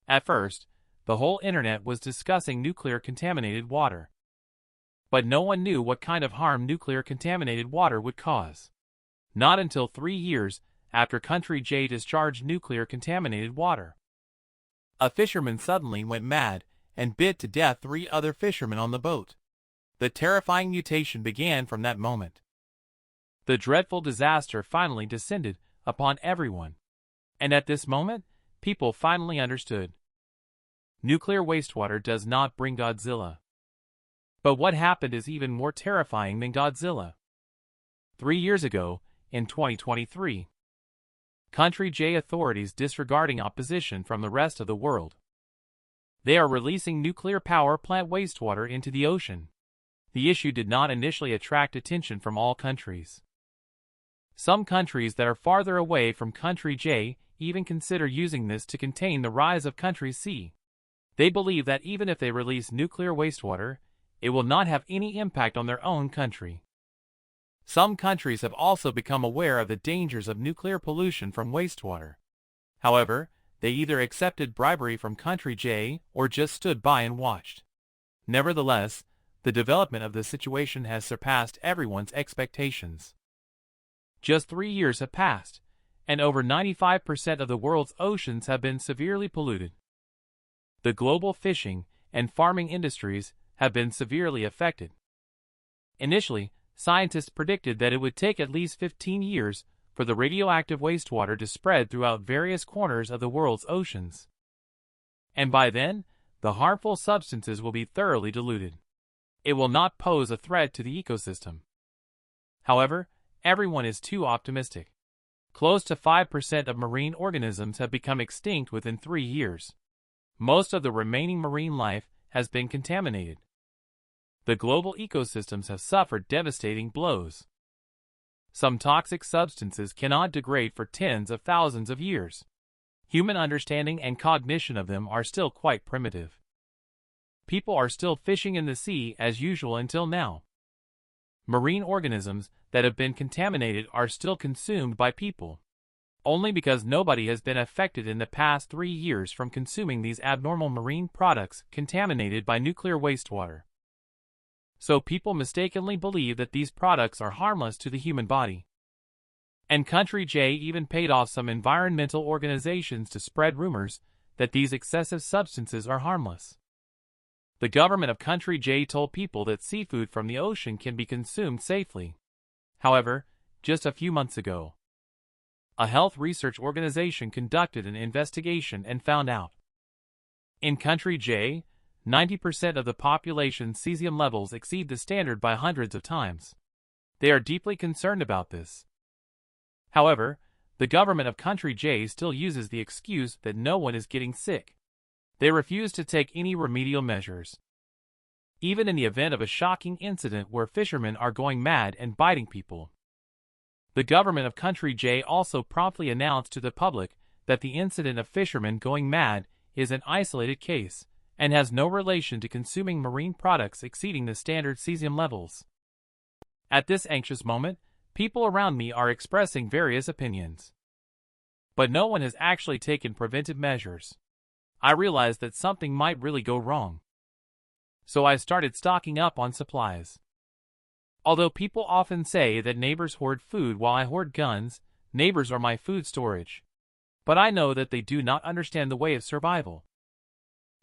At first, the whole internet was discussing nuclear-contaminated water. But no one knew what kind of harm nuclear-contaminated water would cause. Not until 3 years after Country J discharged nuclear-contaminated water. A fisherman suddenly went mad and bit to death 3 other fishermen on the boat. The terrifying mutation began from that moment. The dreadful disaster finally descended upon everyone. And at this moment, people finally understood. Nuclear wastewater does not bring Godzilla. But what happened is even more terrifying than Godzilla. 3 years ago, in 2023, Country J authorities disregarding opposition from the rest of the world. They are releasing nuclear power plant wastewater into the ocean. The issue did not initially attract attention from all countries. Some countries that are farther away from Country J even consider using this to contain the rise of Country C. They believe that even if they release nuclear wastewater, it will not have any impact on their own country. Some countries have also become aware of the dangers of nuclear pollution from wastewater. However, they either accepted bribery from Country J or just stood by and watched. Nevertheless, the development of the situation has surpassed everyone's expectations. Just 3 years have passed, and over 95% of the world's oceans have been severely polluted. The global fishing and farming industries have been severely affected. Initially, scientists predicted that it would take at least 15 years for the radioactive wastewater to spread throughout various corners of the world's oceans. And by then, the harmful substances will be thoroughly diluted. It will not pose a threat to the ecosystem. However, everyone is too optimistic. Close to 5% of marine organisms have become extinct within 3 years. Most of the remaining marine life has been contaminated. The global ecosystems have suffered devastating blows. Some toxic substances cannot degrade for tens of thousands of years. Human understanding and cognition of them are still quite primitive. People are still fishing in the sea as usual until now. Marine organisms that have been contaminated are still consumed by people, only because nobody has been affected in the past 3 years from consuming these abnormal marine products contaminated by nuclear wastewater. So people mistakenly believe that these products are harmless to the human body. And Country J even paid off some environmental organizations to spread rumors that these excessive substances are harmless. The government of Country J told people that seafood from the ocean can be consumed safely. However, just a few months ago, a health research organization conducted an investigation and found out. In Country J, 90% of the population's cesium levels exceed the standard by hundreds of times. They are deeply concerned about this. However, the government of Country J still uses the excuse that no one is getting sick. They refuse to take any remedial measures. Even in the event of a shocking incident where fishermen are going mad and biting people. The government of Country J also promptly announced to the public that the incident of fishermen going mad is an isolated case and has no relation to consuming marine products exceeding the standard cesium levels. At this anxious moment, people around me are expressing various opinions. But no one has actually taken preventive measures. I realized that something might really go wrong. So I started stocking up on supplies. Although people often say that neighbors hoard food while I hoard guns, neighbors are my food storage. But I know that they do not understand the way of survival.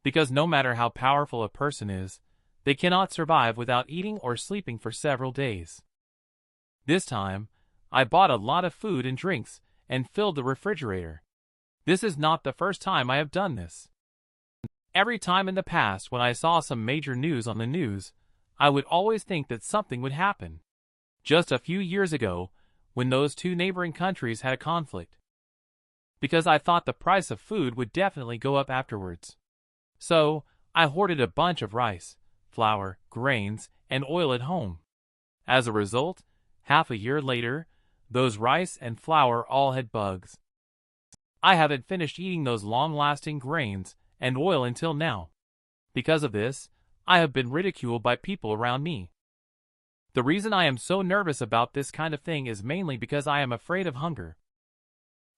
Because no matter how powerful a person is, they cannot survive without eating or sleeping for several days. This time, I bought a lot of food and drinks and filled the refrigerator. This is not the first time I have done this. Every time in the past when I saw some major news on the news, I would always think that something would happen. Just a few years ago, when those 2 neighboring countries had a conflict. Because I thought the price of food would definitely go up afterwards. So, I hoarded a bunch of rice, flour, grains, and oil at home. As a result, half a year later, those rice and flour all had bugs. I haven't finished eating those long-lasting grains and oil until now. Because of this, I have been ridiculed by people around me. The reason I am so nervous about this kind of thing is mainly because I am afraid of hunger.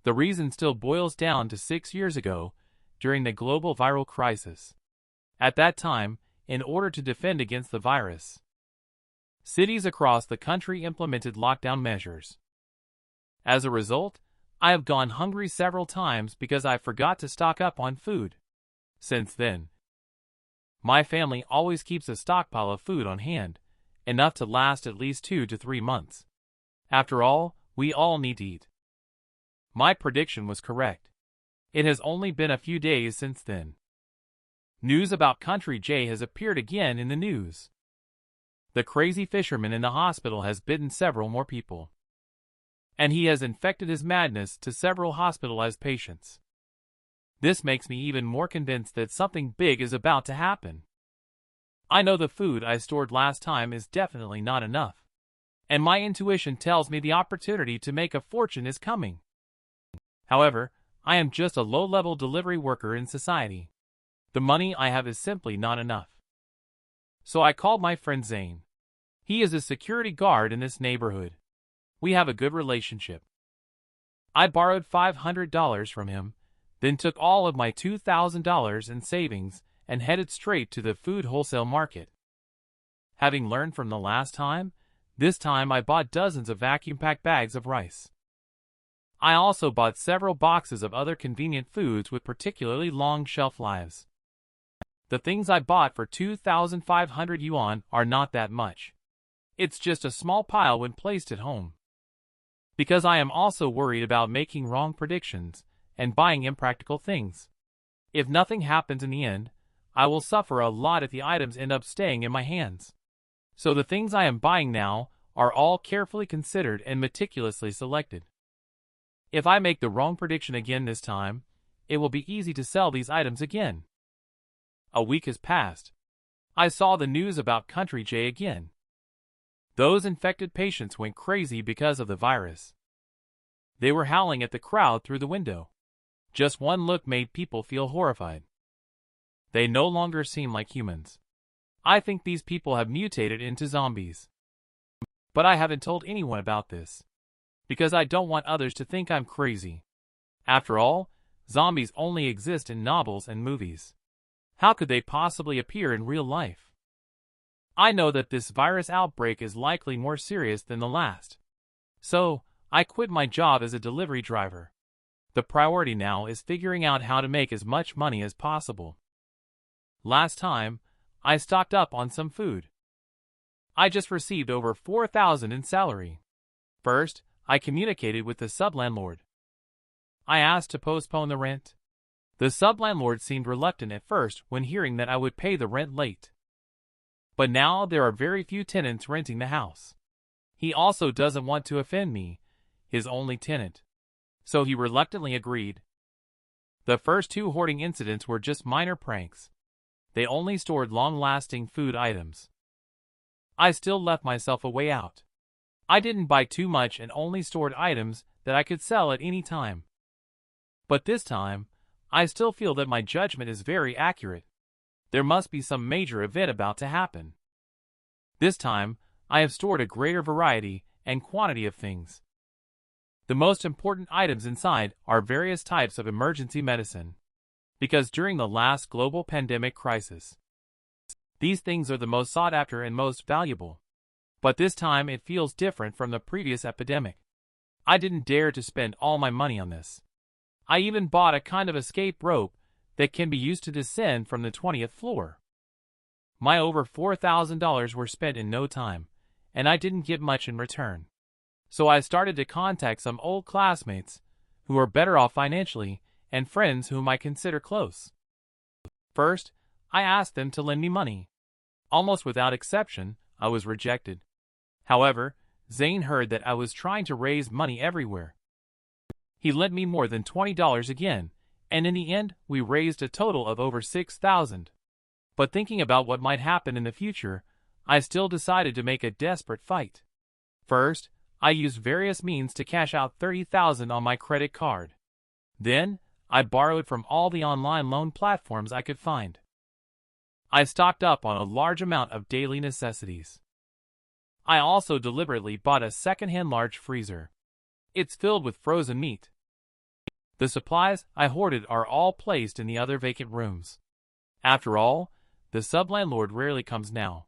The reason still boils down to 6 years ago, during the global viral crisis. At that time, in order to defend against the virus, cities across the country implemented lockdown measures. As a result, I have gone hungry several times because I forgot to stock up on food. Since then, my family always keeps a stockpile of food on hand, enough to last at least 2 to 3 months. After all, we all need to eat. My prediction was correct. It has only been a few days since then. News about Country J has appeared again in the news. The crazy fisherman in the hospital has bitten several more people, and he has infected his madness to several hospitalized patients. This makes me even more convinced that something big is about to happen. I know the food I stored last time is definitely not enough, and my intuition tells me the opportunity to make a fortune is coming. However, I am just a low-level delivery worker in society. The money I have is simply not enough. So I called my friend Zane. He is a security guard in this neighborhood. We have a good relationship. I borrowed $500 from him, then took all of my $2,000 in savings and headed straight to the food wholesale market. Having learned from the last time, this time I bought dozens of vacuum-packed bags of rice. I also bought several boxes of other convenient foods with particularly long shelf lives. The things I bought for 2,500 yuan are not that much. It's just a small pile when placed at home. Because I am also worried about making wrong predictions and buying impractical things. If nothing happens in the end, I will suffer a lot if the items end up staying in my hands. So the things I am buying now are all carefully considered and meticulously selected. If I make the wrong prediction again this time, it will be easy to sell these items again. A week has passed. I saw the news about Country J again. Those infected patients went crazy because of the virus. They were howling at the crowd through the window. Just one look made people feel horrified. They no longer seem like humans. I think these people have mutated into zombies. But I haven't told anyone about this, because I don't want others to think I'm crazy. After all, zombies only exist in novels and movies. How could they possibly appear in real life? I know that this virus outbreak is likely more serious than the last. So, I quit my job as a delivery driver. The priority now is figuring out how to make as much money as possible. Last time, I stocked up on some food. I just received over 4,000 in salary. First, I communicated with the sublandlord. I asked to postpone the rent. The sublandlord seemed reluctant at first when hearing that I would pay the rent late. But now there are very few tenants renting the house. He also doesn't want to offend me, his only tenant. So he reluctantly agreed. The first 2 hoarding incidents were just minor pranks. They only stored long-lasting food items. I still left myself a way out. I didn't buy too much and only stored items that I could sell at any time. But this time, I still feel that my judgment is very accurate. There must be some major event about to happen. This time, I have stored a greater variety and quantity of things. The most important items inside are various types of emergency medicine, because during the last global pandemic crisis, these things are the most sought after and most valuable. But this time it feels different from the previous epidemic. I didn't dare to spend all my money on this. I even bought a kind of escape rope that can be used to descend from the 20th floor. My over $4,000 were spent in no time, and I didn't get much in return. So I started to contact some old classmates who are better off financially and friends whom I consider close. First, I asked them to lend me money. Almost without exception, I was rejected. However, Zane heard that I was trying to raise money everywhere. He lent me more than $20 again, and in the end, we raised a total of over 6,000. But thinking about what might happen in the future, I still decided to make a desperate fight. First, I used various means to cash out 30,000 on my credit card. Then, I borrowed from all the online loan platforms I could find. I stocked up on a large amount of daily necessities. I also deliberately bought a second-hand large freezer. It's filled with frozen meat. The supplies I hoarded are all placed in the other vacant rooms. After all, the sub-landlord rarely comes now.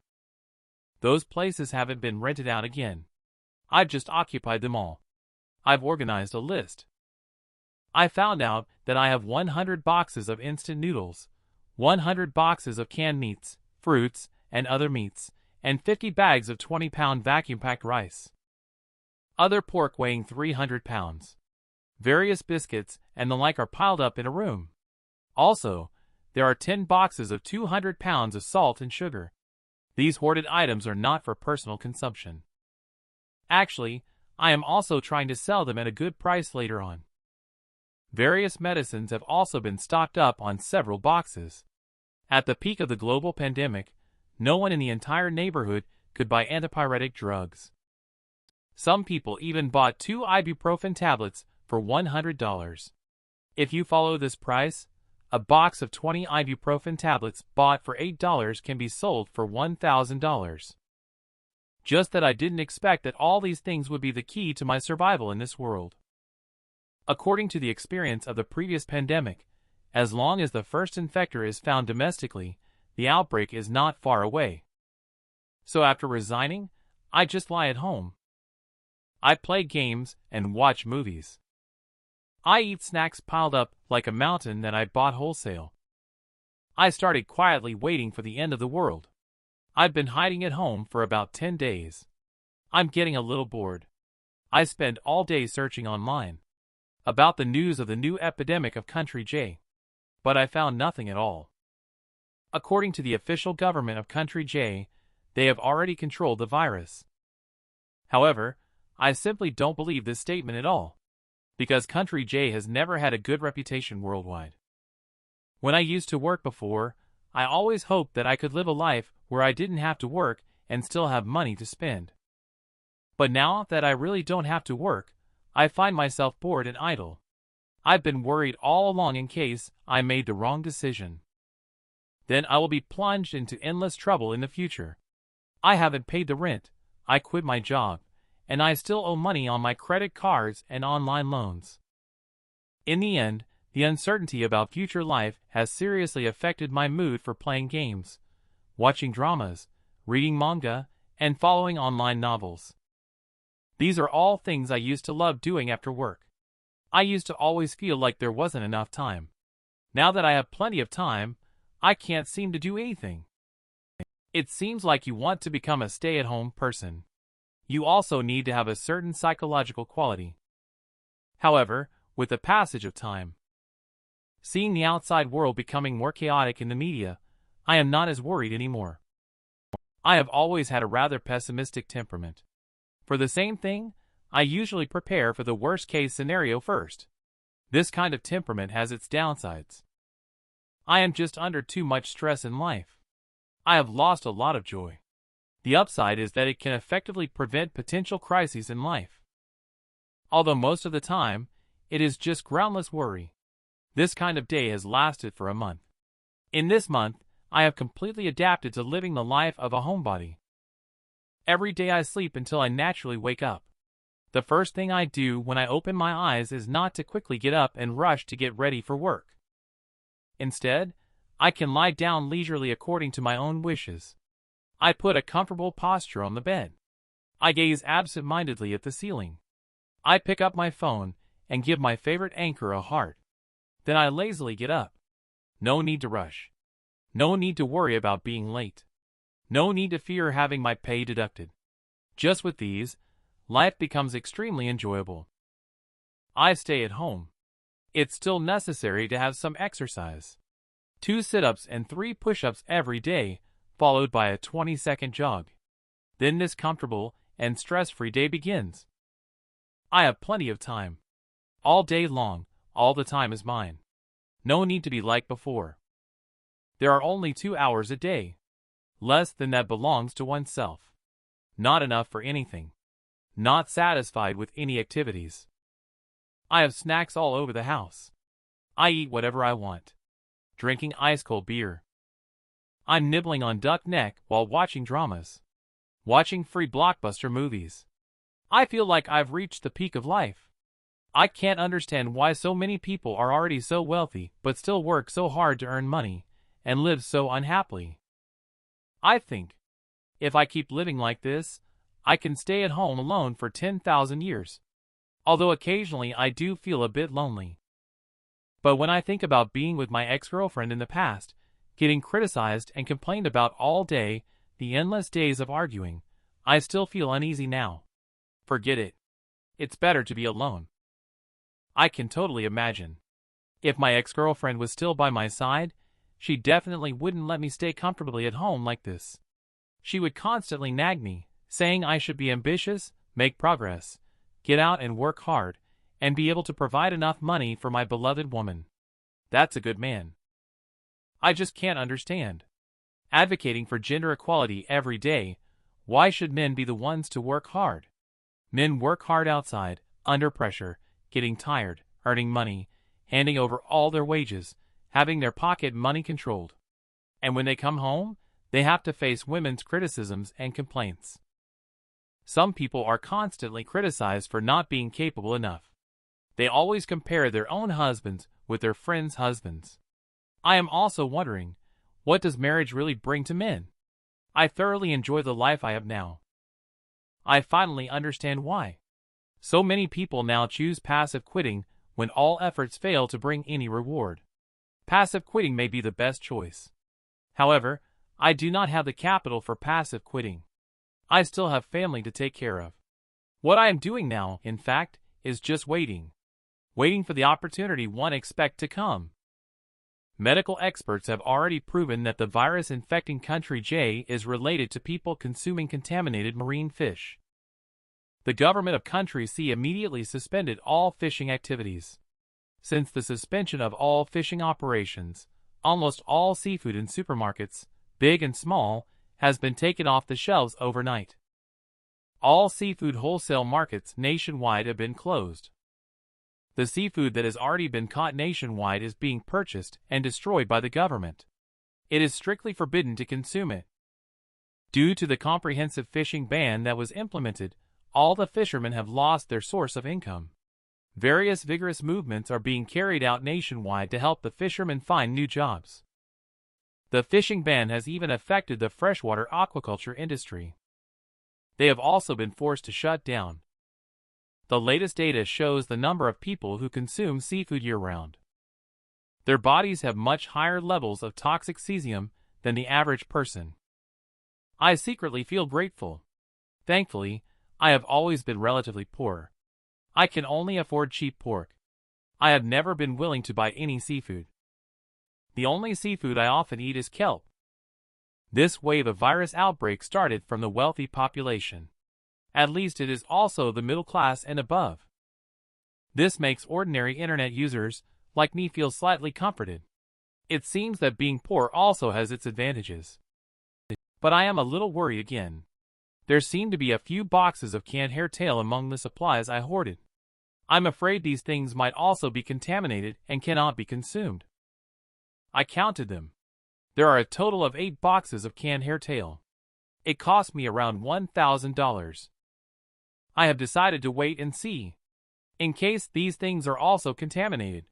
Those places haven't been rented out again. I've just occupied them all. I've organized a list. I found out that I have 100 boxes of instant noodles, 100 boxes of canned meats, fruits, and other meats, and 50 bags of 20-pound vacuum-packed rice. Other pork weighing 300 pounds. Various biscuits and the like are piled up in a room. Also, there are 10 boxes of 200 pounds of salt and sugar. These hoarded items are not for personal consumption. Actually, I am also trying to sell them at a good price later on. Various medicines have also been stocked up on several boxes. At the peak of the global pandemic, no one in the entire neighborhood could buy antipyretic drugs. Some people even bought 2 ibuprofen tablets for $100. If you follow this price, a box of 20 ibuprofen tablets bought for $8 can be sold for $1,000. Just that I didn't expect that all these things would be the key to my survival in this world. According to the experience of the previous pandemic, as long as the first infector is found domestically, the outbreak is not far away. So after resigning, I just lie at home. I play games and watch movies. I eat snacks piled up like a mountain that I bought wholesale. I started quietly waiting for the end of the world. I've been hiding at home for about 10 days. I'm getting a little bored. I spend all day searching online about the news of the new epidemic of Country J, but I found nothing at all. According to the official government of Country J, they have already controlled the virus. However, I simply don't believe this statement at all, because Country J has never had a good reputation worldwide. When I used to work before, I always hoped that I could live a life where I didn't have to work and still have money to spend. But now that I really don't have to work, I find myself bored and idle. I've been worried all along in case I made the wrong decision. Then I will be plunged into endless trouble in the future. I haven't paid the rent, I quit my job, and I still owe money on my credit cards and online loans. In the end, the uncertainty about future life has seriously affected my mood for playing games, watching dramas, reading manga, and following online novels. These are all things I used to love doing after work. I used to always feel like there wasn't enough time. Now that I have plenty of time, I can't seem to do anything. It seems like you want to become a stay-at-home person. You also need to have a certain psychological quality. However, with the passage of time, seeing the outside world becoming more chaotic in the media, I am not as worried anymore. I have always had a rather pessimistic temperament. For the same thing, I usually prepare for the worst-case scenario first. This kind of temperament has its downsides. I am just under too much stress in life. I have lost a lot of joy. The upside is that it can effectively prevent potential crises in life. Although most of the time, it is just groundless worry. This kind of day has lasted for a month. In this month, I have completely adapted to living the life of a homebody. Every day I sleep until I naturally wake up. The first thing I do when I open my eyes is not to quickly get up and rush to get ready for work. Instead, I can lie down leisurely according to my own wishes. I put a comfortable posture on the bed. I gaze absent-mindedly at the ceiling. I pick up my phone and give my favorite anchor a heart. Then I lazily get up. No need to rush. No need to worry about being late. No need to fear having my pay deducted. Just with these, life becomes extremely enjoyable. I stay at home. It's still necessary to have some exercise. 2 sit-ups and 3 push-ups every day, followed by a 20-second jog. Then this comfortable and stress-free day begins. I have plenty of time. All day long, all the time is mine. No need to be like before. There are only 2 hours a day. Less than that belongs to oneself. Not enough for anything. Not satisfied with any activities. I have snacks all over the house. I eat whatever I want. Drinking ice-cold beer. I'm nibbling on duck neck while watching dramas. Watching free blockbuster movies. I feel like I've reached the peak of life. I can't understand why so many people are already so wealthy but still work so hard to earn money and live so unhappily. I think, if I keep living like this, I can stay at home alone for 10,000 years. Although occasionally I do feel a bit lonely. But when I think about being with my ex-girlfriend in the past, getting criticized and complained about all day, the endless days of arguing, I still feel uneasy now. Forget it. It's better to be alone. I can totally imagine. If my ex-girlfriend was still by my side, she definitely wouldn't let me stay comfortably at home like this. She would constantly nag me, saying I should be ambitious, make progress, get out and work hard, and be able to provide enough money for my beloved woman. That's a good man. I just can't understand. Advocating for gender equality every day, why should men be the ones to work hard? Men work hard outside, under pressure, getting tired, earning money, handing over all their wages, having their pocket money controlled. And when they come home, they have to face women's criticisms and complaints. Some people are constantly criticized for not being capable enough. They always compare their own husbands with their friends' husbands. I am also wondering, what does marriage really bring to men? I thoroughly enjoy the life I have now. I finally understand why so many people now choose passive quitting when all efforts fail to bring any reward. Passive quitting may be the best choice. However, I do not have the capital for passive quitting. I still have family to take care of. What I am doing now, in fact, is just waiting. Waiting for the opportunity one expects to come. Medical experts have already proven that the virus infecting country J is related to people consuming contaminated marine fish. The government of country C immediately suspended all fishing activities. Since the suspension of all fishing operations, almost all seafood in supermarkets, big and small, has been taken off the shelves overnight. All seafood wholesale markets nationwide have been closed. The seafood that has already been caught nationwide is being purchased and destroyed by the government. It is strictly forbidden to consume it. Due to the comprehensive fishing ban that was implemented, all the fishermen have lost their source of income. Various vigorous movements are being carried out nationwide to help the fishermen find new jobs. The fishing ban has even affected the freshwater aquaculture industry. They have also been forced to shut down. The latest data shows the number of people who consume seafood year-round. Their bodies have much higher levels of toxic cesium than the average person. I secretly feel grateful. Thankfully, I have always been relatively poor. I can only afford cheap pork. I have never been willing to buy any seafood. The only seafood I often eat is kelp. This wave of virus outbreak started from the wealthy population. At least it is also the middle class and above. This makes ordinary internet users like me feel slightly comforted. It seems that being poor also has its advantages. But I am a little worried again. There seem to be a few boxes of canned hair tail among the supplies I hoarded. I'm afraid these things might also be contaminated and cannot be consumed. I counted them. There are a total of 8 boxes of canned hair tail. It cost me around $1,000. I have decided to wait and see. In case these things are also contaminated,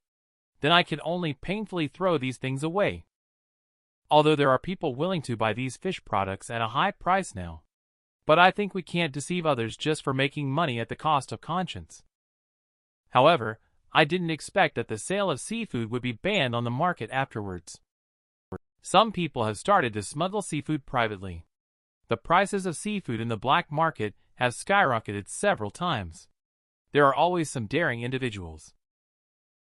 then I can only painfully throw these things away. Although there are people willing to buy these fish products at a high price now. But I think we can't deceive others just for making money at the cost of conscience. However, I didn't expect that the sale of seafood would be banned on the market afterwards. Some people have started to smuggle seafood privately. The prices of seafood in the black market have skyrocketed several times. There are always some daring individuals.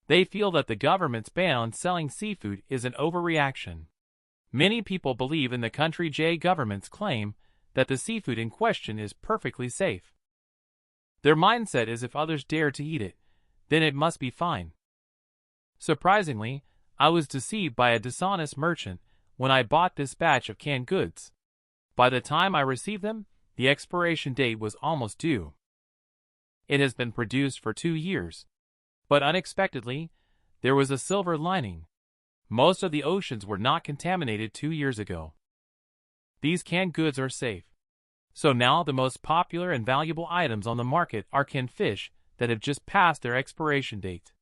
They feel that the government's ban on selling seafood is an overreaction. Many people believe in the country J government's claim that the seafood in question is perfectly safe. Their mindset is if others dare to eat it, then it must be fine. Surprisingly, I was deceived by a dishonest merchant when I bought this batch of canned goods. By the time I received them, the expiration date was almost due. It has been produced for 2 years. But unexpectedly, there was a silver lining. Most of the oceans were not contaminated 2 years ago. These canned goods are safe. So now the most popular and valuable items on the market are canned fish, that have just passed their expiration date.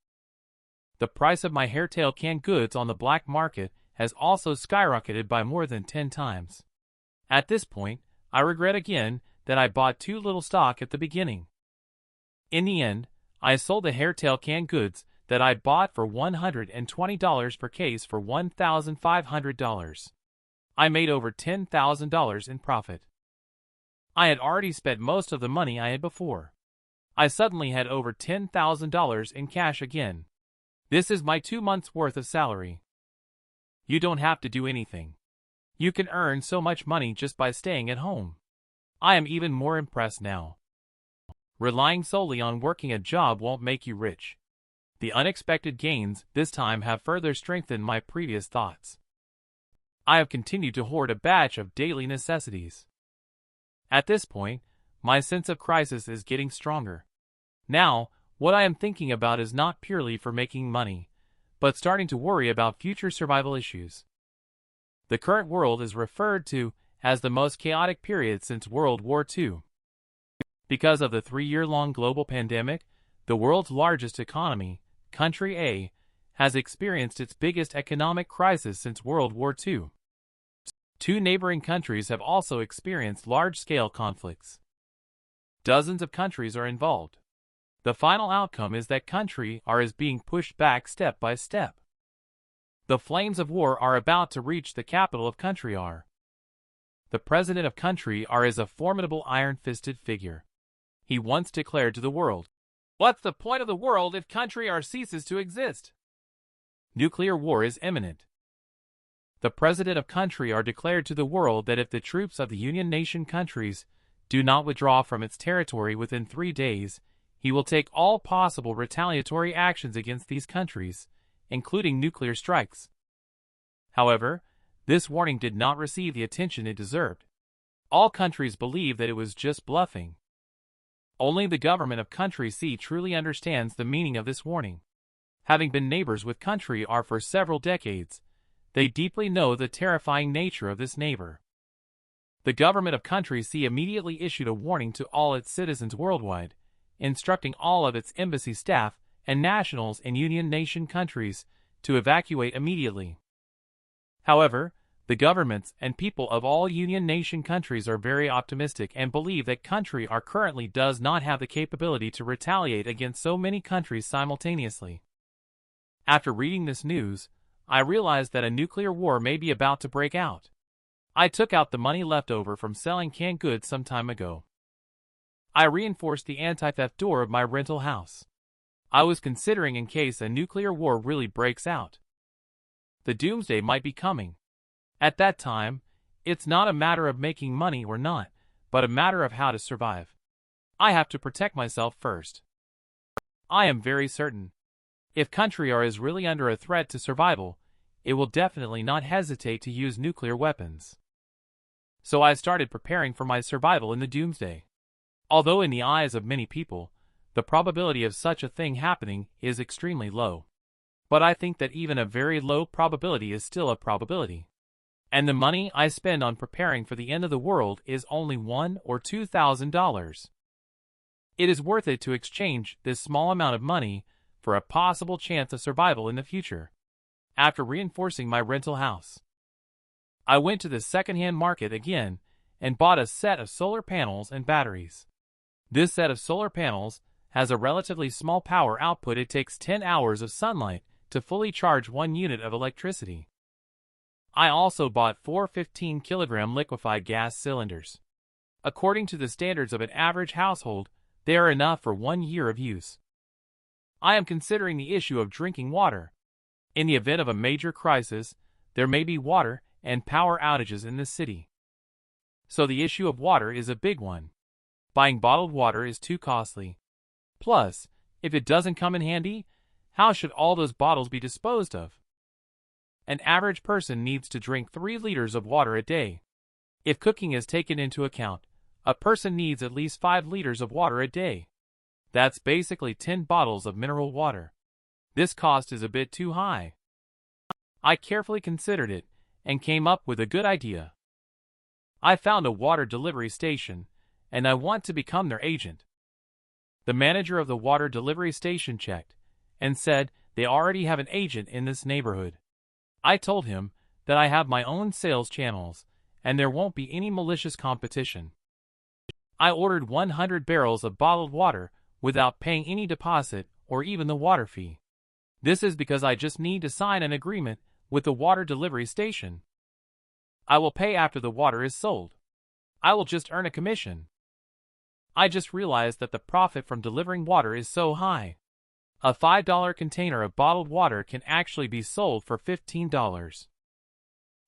The price of my hairtail canned goods on the black market has also skyrocketed by more than 10 times. At this point, I regret again that I bought too little stock at the beginning. In the end, I sold the hairtail canned goods that I bought for $120 per case for $1,500. I made over $10,000 in profit. I had already spent most of the money I had before. I suddenly had over $10,000 in cash again. This is my 2 months' worth of salary. You don't have to do anything. You can earn so much money just by staying at home. I am even more impressed now. Relying solely on working a job won't make you rich. The unexpected gains this time have further strengthened my previous thoughts. I have continued to hoard a batch of daily necessities. At this point, my sense of crisis is getting stronger. Now, what I am thinking about is not purely for making money, but starting to worry about future survival issues. The current world is referred to as the most chaotic period since World War II. Because of the 3-year-long global pandemic, the world's largest economy, Country A, has experienced its biggest economic crisis since World War II. 2 neighboring countries have also experienced large-scale conflicts. Dozens of countries are involved. The final outcome is that Country R is being pushed back step by step. The flames of war are about to reach the capital of Country R. The president of Country R is a formidable iron-fisted figure. He once declared to the world, "What's the point of the world if Country R ceases to exist? Nuclear war is imminent." The president of Country R declared to the world that if the troops of the Union nation countries do not withdraw from its territory within 3 days, he will take all possible retaliatory actions against these countries, including nuclear strikes. However, this warning did not receive the attention it deserved. All countries believed that it was just bluffing. Only the government of Country C truly understands the meaning of this warning. Having been neighbors with Country R for several decades, they deeply know the terrifying nature of this neighbor. The government of Country C immediately issued a warning to all its citizens worldwide, instructing all of its embassy staff and nationals in Union nation countries to evacuate immediately. However, the governments and people of all Union nation countries are very optimistic and believe that Country R currently does not have the capability to retaliate against so many countries simultaneously. After reading this news, I realized that a nuclear war may be about to break out. I took out the money left over from selling canned goods some time ago. I reinforced the anti-theft door of my rental house. I was considering in case a nuclear war really breaks out. The doomsday might be coming. At that time, it's not a matter of making money or not, but a matter of how to survive. I have to protect myself first. I am very certain. If Country R is really under a threat to survival, it will definitely not hesitate to use nuclear weapons. So I started preparing for my survival in the doomsday. Although in the eyes of many people, the probability of such a thing happening is extremely low. But I think that even a very low probability is still a probability. And the money I spend on preparing for the end of the world is only $1,000 or $2,000. It is worth it to exchange this small amount of money for a possible chance of survival in the future. After reinforcing my rental house, I went to the second-hand market again and bought a set of solar panels and batteries. This set of solar panels has a relatively small power output. It takes 10 hours of sunlight to fully charge 1 unit of electricity. I also bought 4 15-kilogram liquefied gas cylinders. According to the standards of an average household, they are enough for 1 year of use. I am considering the issue of drinking water. In the event of a major crisis, there may be water and power outages in this city. So the issue of water is a big one. Buying bottled water is too costly. Plus, if it doesn't come in handy, how should all those bottles be disposed of? An average person needs to drink 3 liters of water a day. If cooking is taken into account, a person needs at least 5 liters of water a day. That's basically 10 bottles of mineral water. This cost is a bit too high. I carefully considered it and came up with a good idea. I found a water delivery station, and I want to become their agent. The manager of the water delivery station checked and said they already have an agent in this neighborhood. I told him that I have my own sales channels and there won't be any malicious competition. I ordered 100 barrels of bottled water without paying any deposit or even the water fee. This is because I just need to sign an agreement with the water delivery station. I will pay after the water is sold. I will just earn a commission. I just realized that the profit from delivering water is so high. A $5 container of bottled water can actually be sold for $15.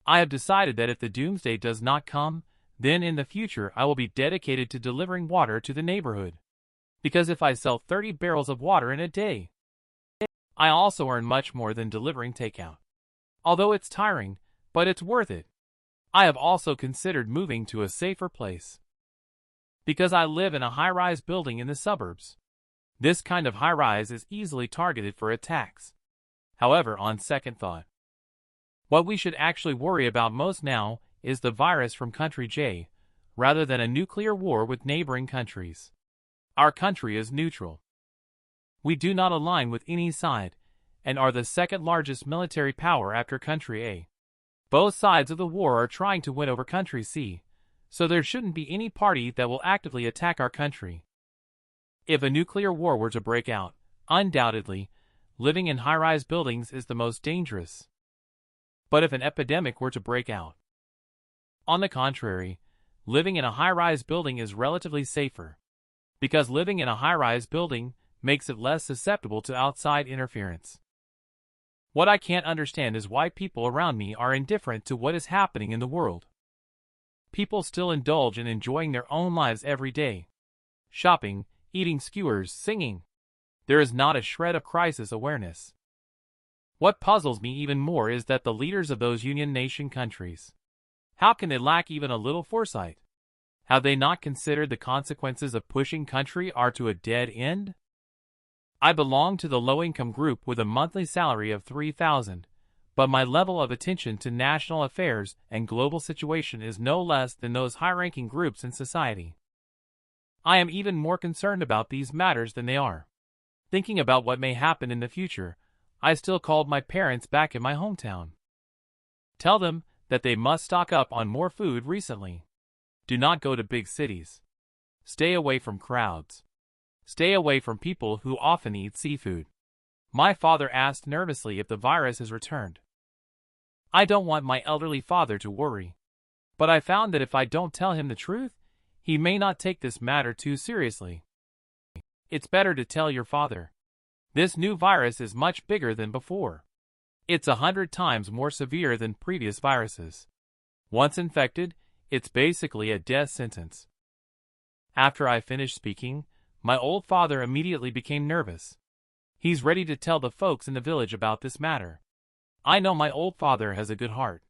I have decided that if the doomsday does not come, then in the future I will be dedicated to delivering water to the neighborhood. Because if I sell 30 barrels of water in a day, I also earn much more than delivering takeout. Although it's tiring, but it's worth it. I have also considered moving to a safer place. Because I live in a high-rise building in the suburbs. This kind of high-rise is easily targeted for attacks. However, on second thought, what we should actually worry about most now is the virus from Country J, rather than a nuclear war with neighboring countries. Our country is neutral. We do not align with any side, and are the second largest military power after Country A. Both sides of the war are trying to win over Country C, so there shouldn't be any party that will actively attack our country. If a nuclear war were to break out, undoubtedly, living in high-rise buildings is the most dangerous. But if an epidemic were to break out, on the contrary, living in a high-rise building is relatively safer, because living in a high-rise building makes it less susceptible to outside interference. What I can't understand is why people around me are indifferent to what is happening in the world. People still indulge in enjoying their own lives every day. Shopping, eating skewers, singing. There is not a shred of crisis awareness. What puzzles me even more is that the leaders of those Union nation countries, how can they lack even a little foresight? Have they not considered the consequences of pushing country R to a dead end? I belong to the low-income group with a monthly salary of $3,000, but my level of attention to national affairs and global situation is no less than those high-ranking groups in society. I am even more concerned about these matters than they are. Thinking about what may happen in the future, I still called my parents back in my hometown. Tell them that they must stock up on more food recently. Do not go to big cities. Stay away from crowds. Stay away from people who often eat seafood. My father asked nervously if the virus has returned. I don't want my elderly father to worry. But I found that if I don't tell him the truth, he may not take this matter too seriously. It's better to tell your father. This new virus is much bigger than before. It's 100 times more severe than previous viruses. Once infected, it's basically a death sentence. After I finished speaking, my old father immediately became nervous. He's ready to tell the folks in the village about this matter. I know my old father has a good heart.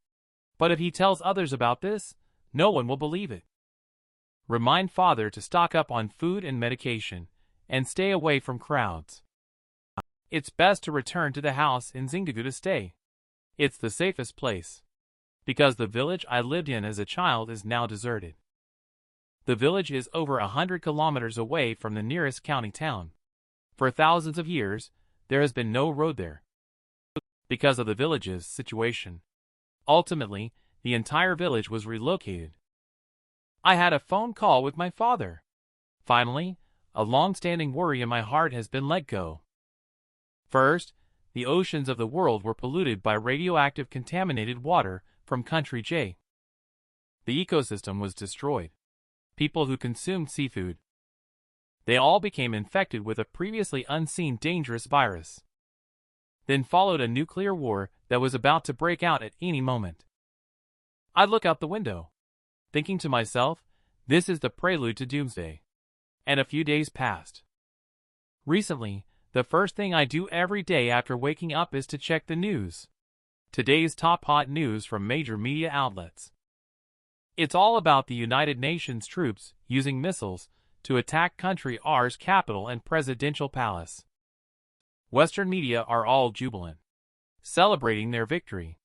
But if he tells others about this, no one will believe it. Remind father to stock up on food and medication, and stay away from crowds. It's best to return to the house in Xingagu to stay. It's the safest place. Because the village I lived in as a child is now deserted. The village is over 100 kilometers away from the nearest county town. For thousands of years, there has been no road there. Because of the village's situation. Ultimately, the entire village was relocated. I had a phone call with my father. Finally, a long-standing worry in my heart has been let go. First, the oceans of the world were polluted by radioactive contaminated water from Country J. The ecosystem was destroyed. People who consumed seafood, they all became infected with a previously unseen dangerous virus. Then followed a nuclear war that was about to break out at any moment. I look out the window, thinking to myself, this is the prelude to doomsday. And a few days passed. Recently, the first thing I do every day after waking up is to check the news. Today's top hot news from major media outlets. It's all about the United Nations troops using missiles to attack Country R's capital and presidential palace. Western media are all jubilant, celebrating their victory.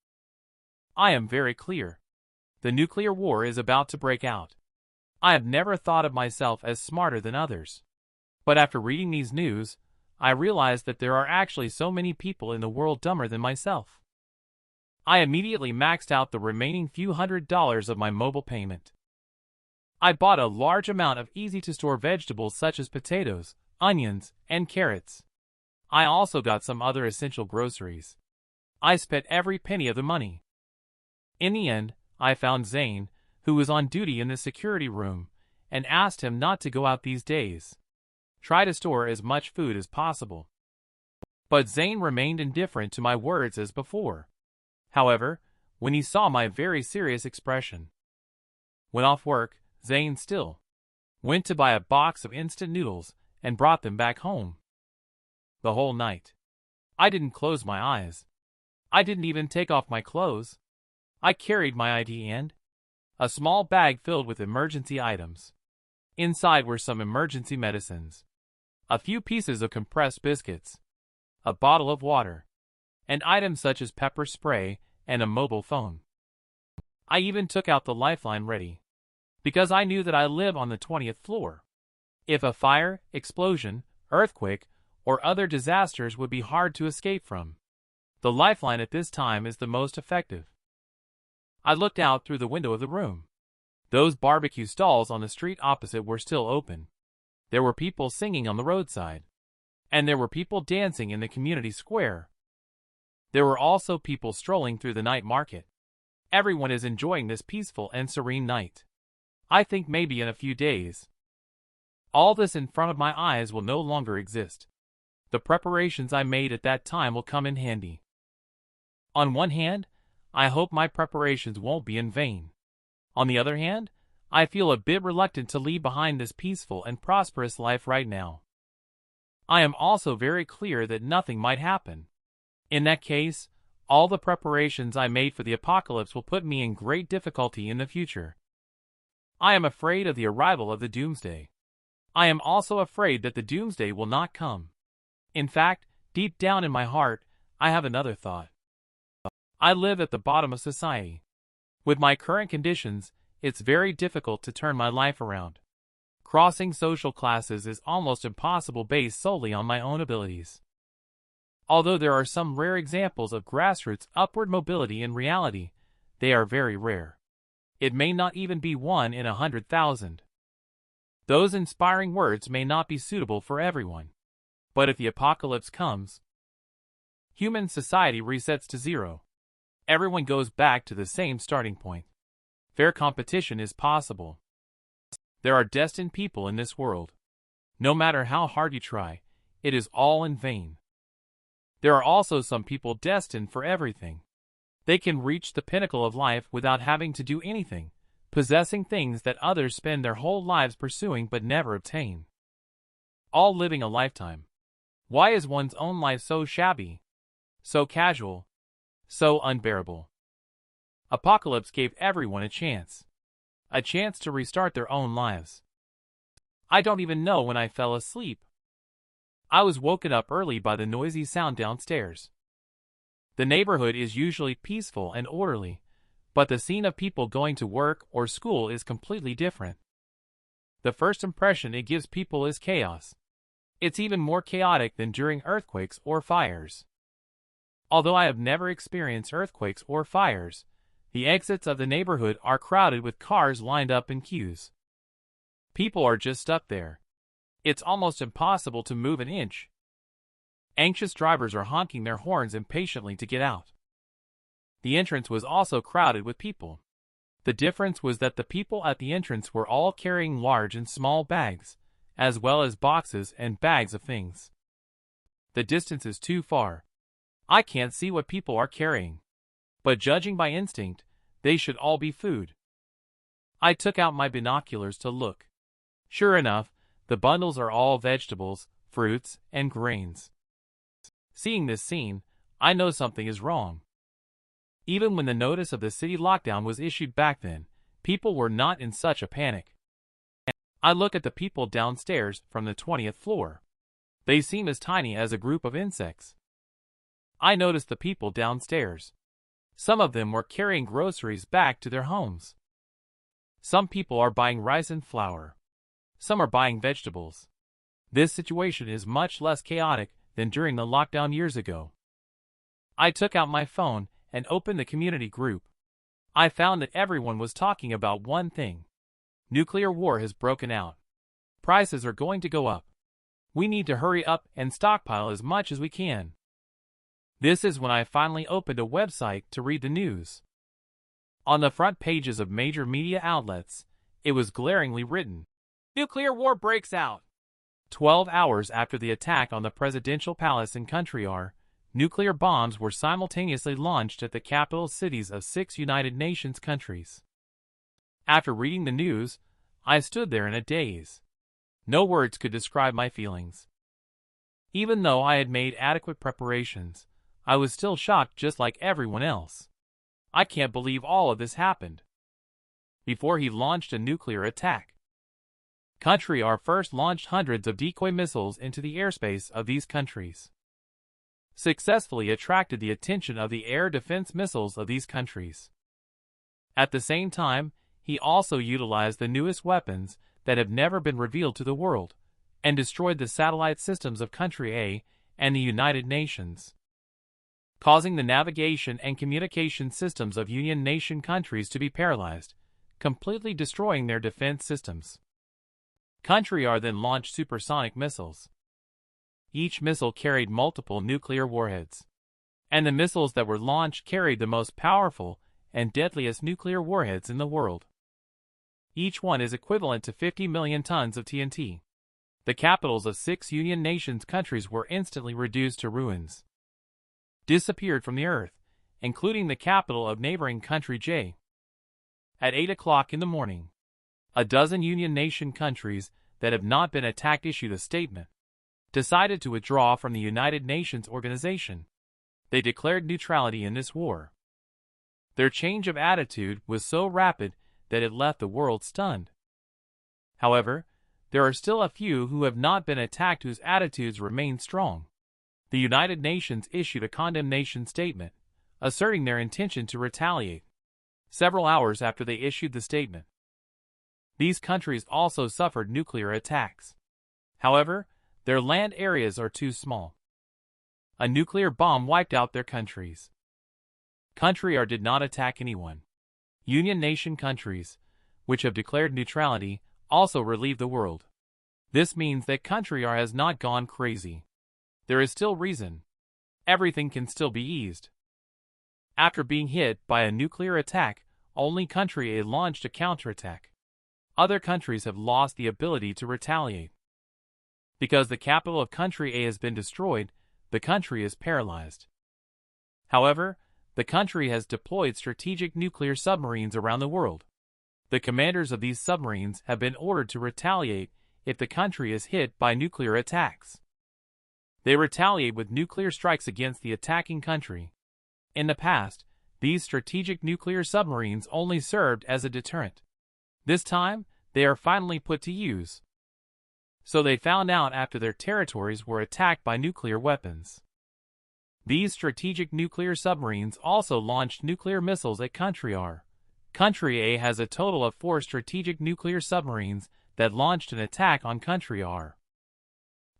I am very clear. The nuclear war is about to break out. I have never thought of myself as smarter than others. But after reading these news, I realized that there are actually so many people in the world dumber than myself. I immediately maxed out the remaining few $100s of my mobile payment. I bought a large amount of easy-to-store vegetables such as potatoes, onions, and carrots. I also got some other essential groceries. I spent every penny of the money. In the end, I found Zane, who was on duty in the security room, and asked him not to go out these days. Try to store as much food as possible. But Zane remained indifferent to my words as before. However, when he saw my very serious expression, when off work, Zane still went to buy a box of instant noodles and brought them back home. The whole night, I didn't close my eyes. I didn't even take off my clothes. I carried my ID and a small bag filled with emergency items. Inside were some emergency medicines, a few pieces of compressed biscuits, a bottle of water, and items such as pepper spray and a mobile phone. I even took out the lifeline ready, because I knew that I live on the 20th floor. If a fire, explosion, earthquake, or other disasters would be hard to escape from, the lifeline at this time is the most effective. I looked out through the window of the room. Those barbecue stalls on the street opposite were still open. There were people singing on the roadside, and there were people dancing in the community square. There were also people strolling through the night market. Everyone is enjoying this peaceful and serene night. I think maybe in a few days, all this in front of my eyes will no longer exist. The preparations I made at that time will come in handy. On one hand, I hope my preparations won't be in vain. On the other hand, I feel a bit reluctant to leave behind this peaceful and prosperous life right now. I am also very clear that nothing might happen. In that case, all the preparations I made for the apocalypse will put me in great difficulty in the future. I am afraid of the arrival of the doomsday. I am also afraid that the doomsday will not come. In fact, deep down in my heart, I have another thought. I live at the bottom of society. With my current conditions, it's very difficult to turn my life around. Crossing social classes is almost impossible based solely on my own abilities. Although there are some rare examples of grassroots upward mobility in reality, they are very rare. It may not even be 1 in 100,000. Those inspiring words may not be suitable for everyone. But if the apocalypse comes, human society resets to zero. Everyone goes back to the same starting point. Fair competition is possible. There are destined people in this world. No matter how hard you try, it is all in vain. There are also some people destined for everything. They can reach the pinnacle of life without having to do anything, possessing things that others spend their whole lives pursuing but never obtain. All living a lifetime. Why is one's own life so shabby, so casual, so unbearable? Apocalypse gave everyone a chance to restart their own lives. I don't even know when I fell asleep. I was woken up early by the noisy sound downstairs. The neighborhood is usually peaceful and orderly, but the scene of people going to work or school is completely different. The first impression it gives people is chaos. It's even more chaotic than during earthquakes or fires. Although I have never experienced earthquakes or fires, the exits of the neighborhood are crowded with cars lined up in queues. People are just stuck there. It's almost impossible to move an inch. Anxious drivers are honking their horns impatiently to get out. The entrance was also crowded with people. The difference was that the people at the entrance were all carrying large and small bags, as well as boxes and bags of things. The distance is too far. I can't see what people are carrying. But judging by instinct, they should all be food. I took out my binoculars to look. Sure enough, the bundles are all vegetables, fruits, and grains. Seeing this scene, I know something is wrong. Even when the notice of the city lockdown was issued back then, people were not in such a panic. I look at the people downstairs from the 20th floor. They seem as tiny as a group of insects. I noticed the people downstairs. Some of them were carrying groceries back to their homes. Some people are buying rice and flour. Some are buying vegetables. This situation is much less chaotic than during the lockdown years ago. I took out my phone and opened the community group. I found that everyone was talking about one thing. Nuclear war has broken out. Prices are going to go up. We need to hurry up and stockpile as much as we can. This is when I finally opened a website to read the news. On the front pages of major media outlets, it was glaringly written, "Nuclear war breaks out." 12 hours after the attack on the presidential palace in Countryar, nuclear bombs were simultaneously launched at the capital cities of 6 United Nations countries. After reading the news, I stood there in a daze. No words could describe my feelings. Even though I had made adequate preparations, I was still shocked just like everyone else. I can't believe all of this happened before he launched a nuclear attack. Countryar first launched hundreds of decoy missiles into the airspace of these countries, successfully attracted the attention of the air defense missiles of these countries. At the same time, he also utilized the newest weapons that have never been revealed to the world, and destroyed the satellite systems of Country A and the United Nations, causing the navigation and communication systems of Union Nation countries to be paralyzed, completely destroying their defense systems. Countryar then launched supersonic missiles. Each missile carried multiple nuclear warheads, and the missiles that were launched carried the most powerful and deadliest nuclear warheads in the world. Each one is equivalent to 50 million tons of TNT. The capitals of 6 Union Nations countries were instantly reduced to ruins, disappeared from the earth, including the capital of neighboring country J. At 8 o'clock in the morning, a dozen Union Nation countries that have not been attacked issued a statement, decided to withdraw from the United Nations organization. They declared neutrality in this war. Their change of attitude was so rapid that it left the world stunned. However, there are still a few who have not been attacked whose attitudes remain strong. The United Nations issued a condemnation statement, asserting their intention to retaliate, several hours after they issued the statement. These countries also suffered nuclear attacks. However, their land areas are too small. A nuclear bomb wiped out their countries. Countryar did not attack anyone. Union Nation countries, which have declared neutrality, also relieve the world. This means that Countryar has not gone crazy. There is still reason. Everything can still be eased. After being hit by a nuclear attack, only Country A launched a counterattack. Other countries have lost the ability to retaliate. Because the capital of Country A has been destroyed, the country is paralyzed. However, the country has deployed strategic nuclear submarines around the world. The commanders of these submarines have been ordered to retaliate if the country is hit by nuclear attacks. They retaliate with nuclear strikes against the attacking country. In the past, these strategic nuclear submarines only served as a deterrent. This time, they are finally put to use. So they found out after their territories were attacked by nuclear weapons. These strategic nuclear submarines also launched nuclear missiles at Countryar. Country A has a total of 4 strategic nuclear submarines that launched an attack on Countryar.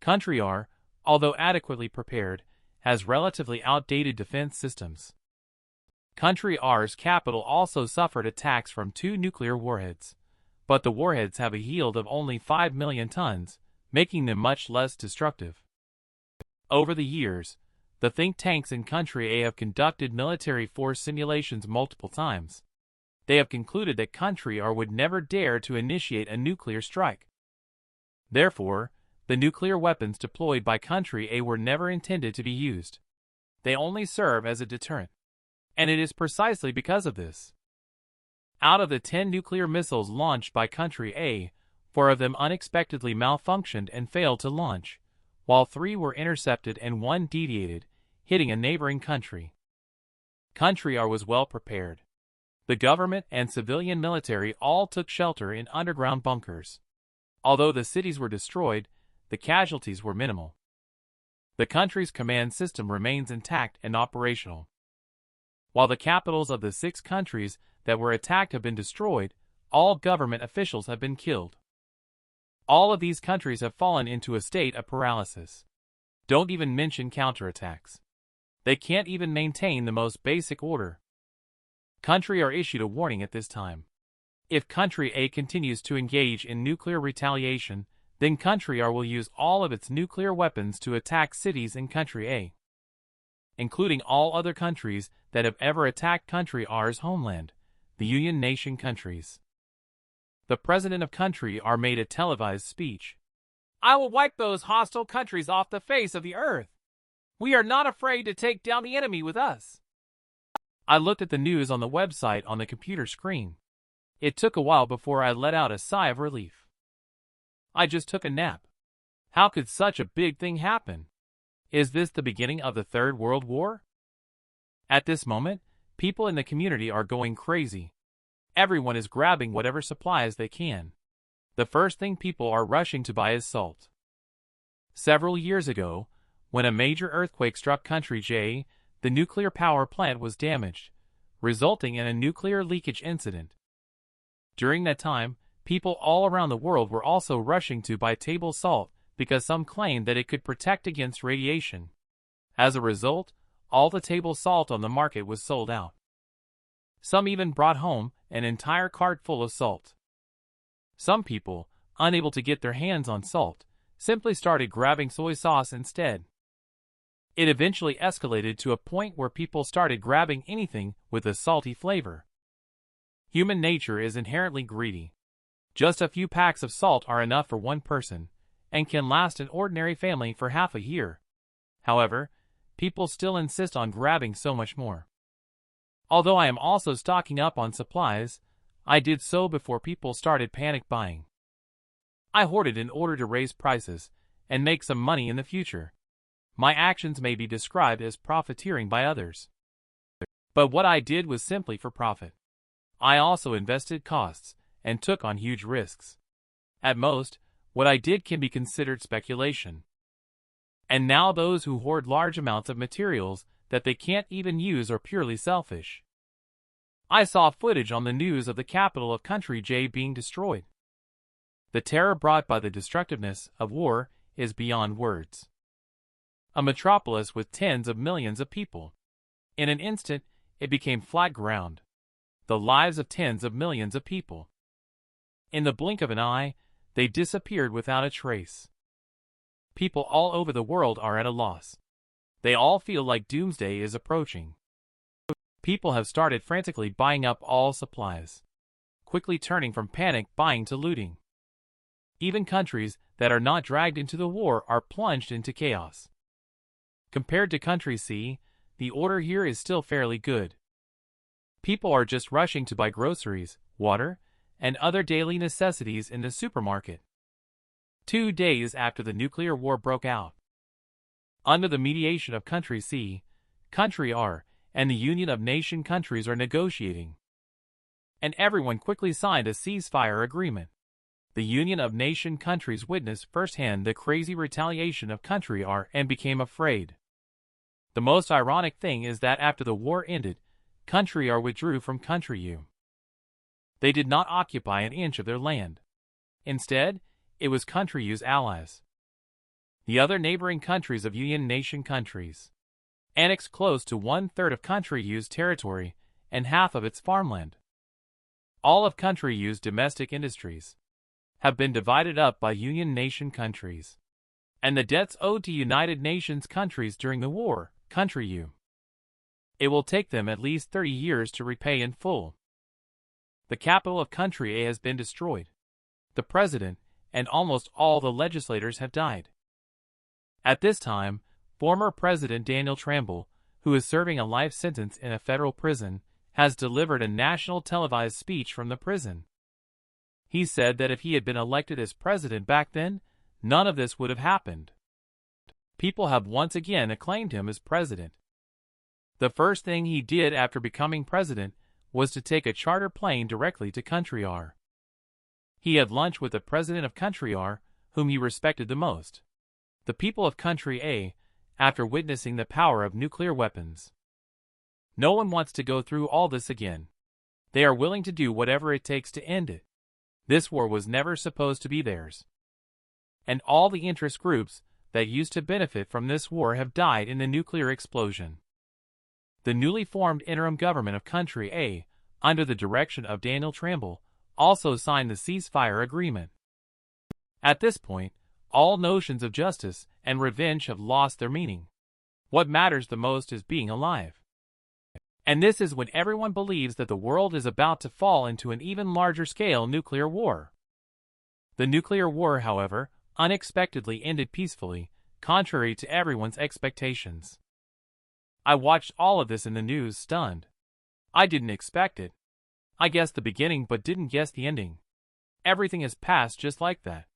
Countryar, although adequately prepared, has relatively outdated defense systems. Countryar's capital also suffered attacks from 2 nuclear warheads, but the warheads have a yield of only 5 million tons, making them much less destructive. Over the years, the think tanks in Country A have conducted military force simulations multiple times. They have concluded that Countryar would never dare to initiate a nuclear strike. Therefore, the nuclear weapons deployed by Country A were never intended to be used. They only serve as a deterrent. And it is precisely because of this. Out of the 10 nuclear missiles launched by Country A, 4 of them unexpectedly malfunctioned and failed to launch, while 3 were intercepted and 1 deviated, hitting a neighboring country. Countryar was well prepared. The government and civilian military all took shelter in underground bunkers. Although the cities were destroyed, the casualties were minimal. The country's command system remains intact and operational. While the capitals of the 6 countries that were attacked have been destroyed, all government officials have been killed. All of these countries have fallen into a state of paralysis. Don't even mention counterattacks. They can't even maintain the most basic order. Country are issued a warning at this time. If Country A continues to engage in nuclear retaliation, then Country R will use all of its nuclear weapons to attack cities in Country A, including all other countries that have ever attacked Country R's homeland, the Union Nation countries. The president of Country R made a televised speech. "I will wipe those hostile countries off the face of the earth. We are not afraid to take down the enemy with us." I looked at the news on the website on the computer screen. It took a while before I let out a sigh of relief. I just took a nap. How could such a big thing happen? Is this the beginning of the Third World War? At this moment, people in the community are going crazy. Everyone is grabbing whatever supplies they can. The first thing people are rushing to buy is salt. Several years ago, when a major earthquake struck Country J, the nuclear power plant was damaged, resulting in a nuclear leakage incident. During that time, people all around the world were also rushing to buy table salt because some claimed that it could protect against radiation. As a result, all the table salt on the market was sold out. Some even brought home an entire cart full of salt. Some people, unable to get their hands on salt, simply started grabbing soy sauce instead. It eventually escalated to a point where people started grabbing anything with a salty flavor. Human nature is inherently greedy. Just a few packs of salt are enough for one person, and can last an ordinary family for half a year. However, people still insist on grabbing so much more. Although I am also stocking up on supplies, I did so before people started panic buying. I hoarded in order to raise prices and make some money in the future. My actions may be described as profiteering by others. But what I did was simply for profit. I also invested costs and took on huge risks. At most, what I did can be considered speculation. And now those who hoard large amounts of materials that they can't even use are purely selfish. I saw footage on the news of the capital of Country J being destroyed. The terror brought by the destructiveness of war is beyond words. A metropolis with tens of millions of people. In an instant, it became flat ground. The lives of tens of millions of people. In the blink of an eye, they disappeared without a trace. People all over the world are at a loss. They all feel like doomsday is approaching. People have started frantically buying up all supplies, quickly turning from panic buying to looting. Even countries that are not dragged into the war are plunged into chaos. Compared to Country C, the order here is still fairly good. People are just rushing to buy groceries, water, and other daily necessities in the supermarket. 2 days after the nuclear war broke out, under the mediation of Country C, Country R, and the Union of Nation countries are negotiating. And everyone quickly signed a ceasefire agreement. The Union of Nation countries witnessed firsthand the crazy retaliation of Country R and became afraid. The most ironic thing is that after the war ended, Country R withdrew from Country U. They did not occupy an inch of their land. Instead, it was Country U's allies, the other neighboring countries of Union Nation countries, annexed close to 1/3 of Country U's territory and half of its farmland. All of Country U's domestic industries have been divided up by Union Nation countries, and the debts owed to United Nations countries during the war, Country U. It will take them at least 30 years to repay in full. The capital of Country A has been destroyed. The president and almost all the legislators have died. At this time, former President Daniel Trambull, who is serving a life sentence in a federal prison, has delivered a national televised speech from the prison. He said that if he had been elected as president back then, none of this would have happened. People have once again acclaimed him as president. The first thing he did after becoming president was to take a charter plane directly to Country R. He had lunch with the president of Country R, whom he respected the most. The people of Country A, after witnessing the power of nuclear weapons. No one wants to go through all this again. They are willing to do whatever it takes to end it. This war was never supposed to be theirs. and all the interest groups that used to benefit from this war have died in the nuclear explosion. The newly formed interim government of Country A, under the direction of Daniel Tramble, also signed the ceasefire agreement. At this point, all notions of justice and revenge have lost their meaning. What matters the most is being alive. And this is when everyone believes that the world is about to fall into an even larger scale nuclear war. The nuclear war, however, unexpectedly ended peacefully, contrary to everyone's expectations. I watched all of this in the news stunned. I didn't expect it. I guessed the beginning but didn't guess the ending. Everything has passed just like that.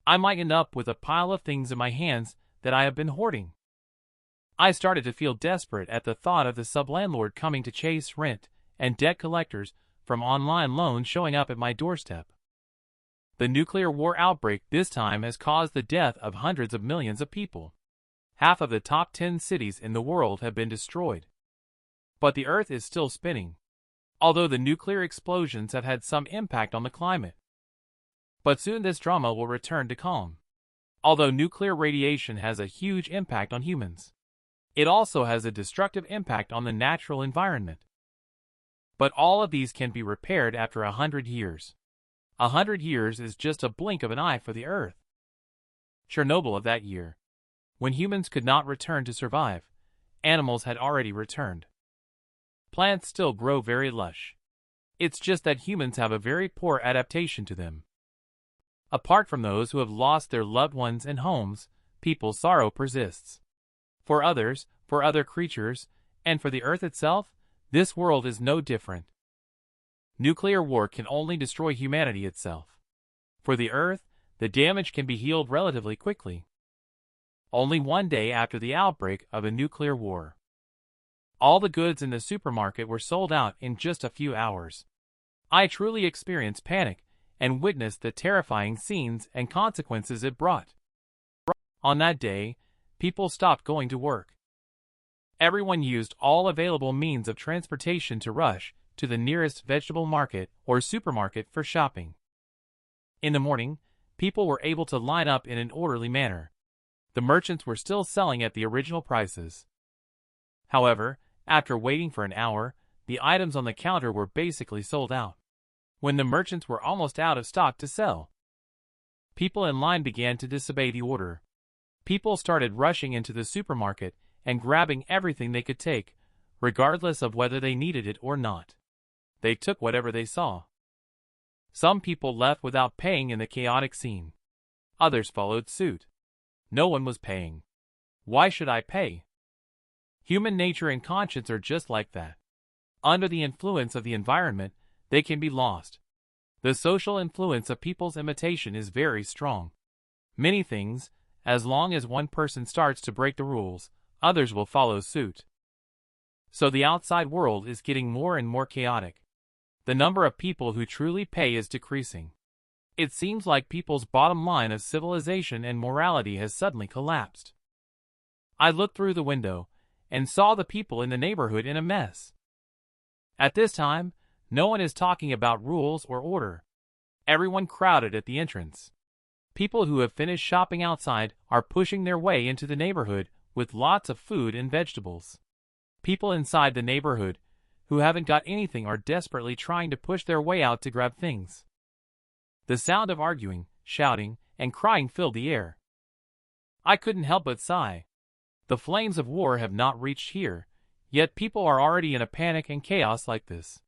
I might end up with a pile of things in my hands that I have been hoarding. I started to feel desperate at the thought of the sublandlord coming to chase rent and debt collectors from online loans showing up at my doorstep. The nuclear war outbreak this time has caused the death of hundreds of millions of people. Half of the top 10 cities in the world have been destroyed. But the Earth is still spinning, although the nuclear explosions have had some impact on the climate. But soon this drama will return to calm. Although nuclear radiation has a huge impact on humans, it also has a destructive impact on the natural environment. But all of these can be repaired after 100 years. 100 years is just a blink of an eye for the Earth. Chernobyl of that year. When humans could not return to survive, animals had already returned. Plants still grow very lush. It's just that humans have a very poor adaptation to them. Apart from those who have lost their loved ones and homes, people's sorrow persists. For others, for other creatures, and for the Earth itself, this world is no different. Nuclear war can only destroy humanity itself. For the Earth, the damage can be healed relatively quickly. Only one day after the outbreak of a nuclear war, all the goods in the supermarket were sold out in just a few hours. I truly experienced panic and witnessed the terrifying scenes and consequences it brought. On that day, people stopped going to work. Everyone used all available means of transportation to rush to the nearest vegetable market or supermarket for shopping. In the morning, people were able to line up in an orderly manner. The merchants were still selling at the original prices. However, after waiting for an hour, the items on the counter were basically sold out. When the merchants were almost out of stock to sell, people in line began to disobey the order. People started rushing into the supermarket and grabbing everything they could take, regardless of whether they needed it or not. They took whatever they saw. Some people left without paying in the chaotic scene. Others followed suit. No one was paying. Why should I pay? Human nature and conscience are just like that. Under the influence of the environment, they can be lost. The social influence of people's imitation is very strong. Many things, as long as one person starts to break the rules, others will follow suit. So the outside world is getting more and more chaotic. The number of people who truly pay is decreasing. It seems like people's bottom line of civilization and morality has suddenly collapsed. I looked through the window and saw the people in the neighborhood in a mess. At this time, no one is talking about rules or order. Everyone crowded at the entrance. People who have finished shopping outside are pushing their way into the neighborhood with lots of food and vegetables. People inside the neighborhood who haven't got anything are desperately trying to push their way out to grab things. The sound of arguing, shouting, and crying filled the air. I couldn't help but sigh. The flames of war have not reached here, yet people are already in a panic and chaos like this.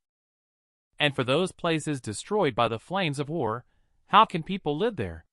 And for those places destroyed by the flames of war, how can people live there?